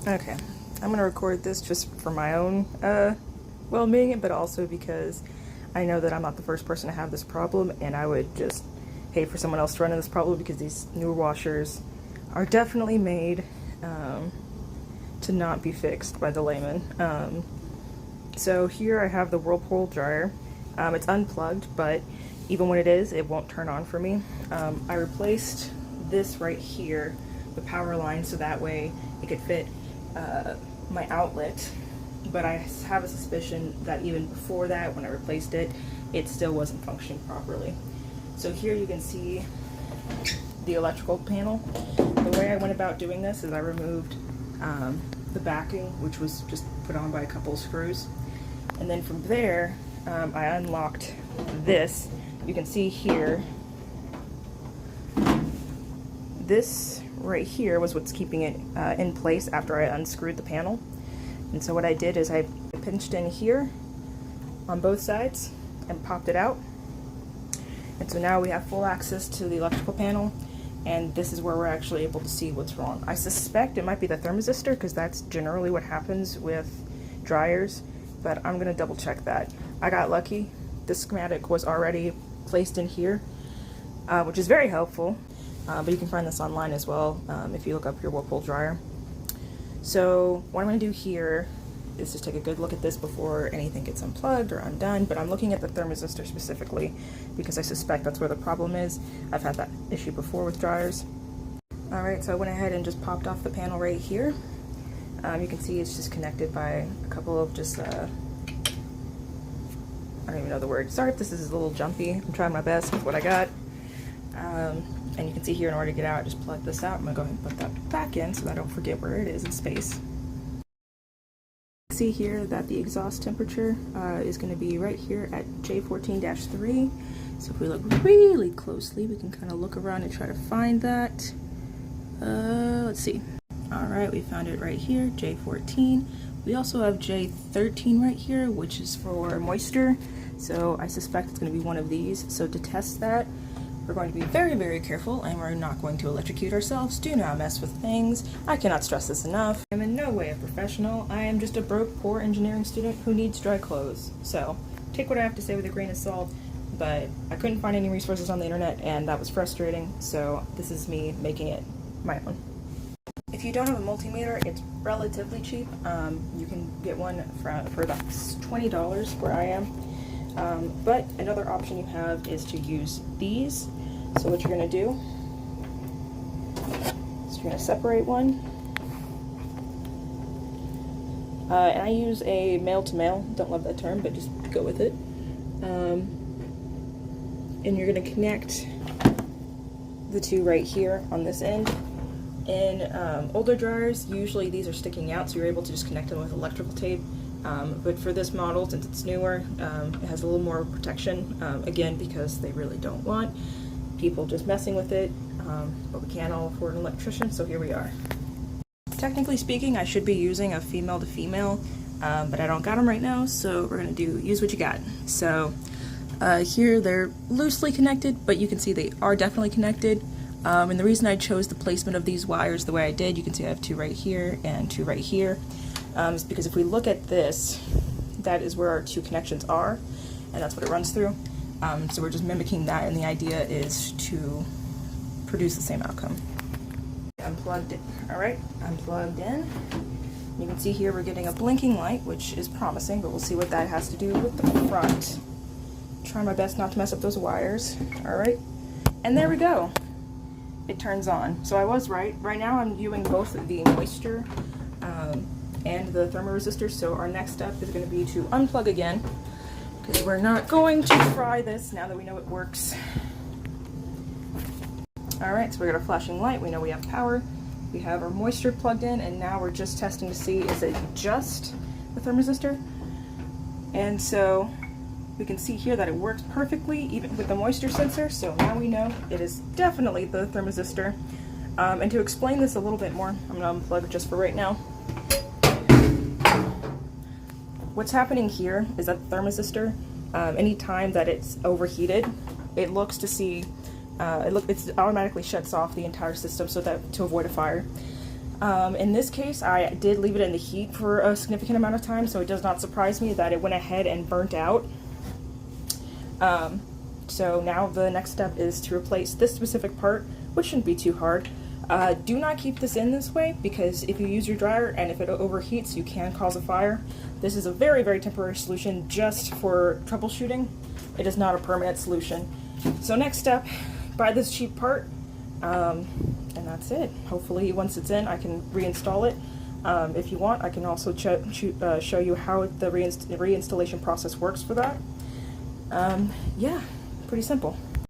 Okay, I'm gonna record this just for my own well-being, but also because I know that I'm not the first person to have this problem, and I would just hate for someone else to run into this problem because these newer washers are definitely made to not be fixed by the layman. So here I have the Whirpool dryer. It's unplugged, but even when it is, it won't turn on for me. I replaced this right here, the power line, so that way it could fit my outlet, but I have a suspicion that even before that, when I replaced it, it still wasn't functioning properly. So here you can see the electrical panel. The way I went about doing this is I removed the backing, which was just put on by a couple of screws, and then from there I unlocked this. You can see here, this right here was what's keeping it in place after I unscrewed the panel. And so what I did is I pinched in here on both sides and popped it out. And so now we have full access to the electrical panel, and this is where we're actually able to see what's wrong. I suspect it might be the thermistor, because that's generally what happens with dryers, but I'm gonna double check that. I got lucky. This schematic was already placed in here, which is very helpful. But you can find this online as well if you look up your Whirpool dryer. So what I'm going to do here is just take a good look at this before anything gets unplugged or undone, but I'm looking at the thermistor specifically because I suspect that's where the problem is. I've had that issue before with dryers. Alright, so I went ahead and just popped off the panel right here. You can see it's just connected by a couple of just, I don't even know the word. Sorry if this is a little jumpy. I'm trying my best with what I got. And you can see here, in order to get out, I just plug this out. I'm gonna go ahead and put that back in so that I don't forget where it is in space. See here that the exhaust temperature is gonna be right here at J14-3. So if we look really closely, we can kind of look around and try to find that. Let's see. All right, we found it right here, J14. We also have J13 right here, which is for moisture. So I suspect it's gonna be one of these. So to test that, we're going to be very, very careful, and we're not going to electrocute ourselves. Do not mess with things. I cannot stress this enough. I'm in no way a professional. I am just a broke, poor engineering student who needs dry clothes. So take what I have to say with a grain of salt, but I couldn't find any resources on the internet, and that was frustrating. So this is me making it my own. If you don't have a multimeter, it's relatively cheap. You can get one for about $20 where I am. But another option you have is to use these. So what you're going to do is you're going to separate one. And I use a male-to-male. Don't love that term, but just go with it. And you're going to connect the two right here on this end. In older dryers, usually these are sticking out, so you're able to just connect them with electrical tape. But for this model, since it's newer, it has a little more protection, again, because they really don't want people just messing with it, but we can't all afford an electrician, so here we are. Technically speaking, I should be using a female to female, but I don't got them right now, so we're going to use what you got. So here they're loosely connected, but you can see they are definitely connected. And the reason I chose the placement of these wires the way I did, you can see I have two right here and two right here, is because if we look at this, that is where our two connections are, and that's what it runs through. So we're just mimicking that, and the idea is to produce the same outcome. Unplugged it. Alright, unplugged in. You can see here we're getting a blinking light, which is promising, but we'll see what that has to do with the front. Try my best not to mess up those wires. Alright, and there we go. It turns on. So I was right. Right now I'm viewing both the moisture and the thermoresistor, so our next step is going to be to unplug again, because we're not going to fry this now that we know it works. Alright, so we got a flashing light, we know we have power, we have our moisture plugged in, and now we're just testing to see, is it just the thermoresistor? And so we can see here that it works perfectly, even with the moisture sensor, so now we know it is definitely the thermoresistor. And to explain this a little bit more, I'm going to unplug it just for right now. What's happening here is that the thermoresistor, any time that it's overheated, it looks to see, it automatically shuts off the entire system so that to avoid a fire. In this case, I did leave it in the heat for a significant amount of time, so it does not surprise me that it went ahead and burnt out. So now the next step is to replace this specific part, which shouldn't be too hard. Do not keep this in this way, because if you use your dryer and if it overheats, you can cause a fire. This is a very, very temporary solution just for troubleshooting. It is not a permanent solution. So next step, buy this cheap part, and that's it. Hopefully once it's in, I can reinstall it. If you want, I can also show you how the reinstallation process works for that. Yeah, pretty simple.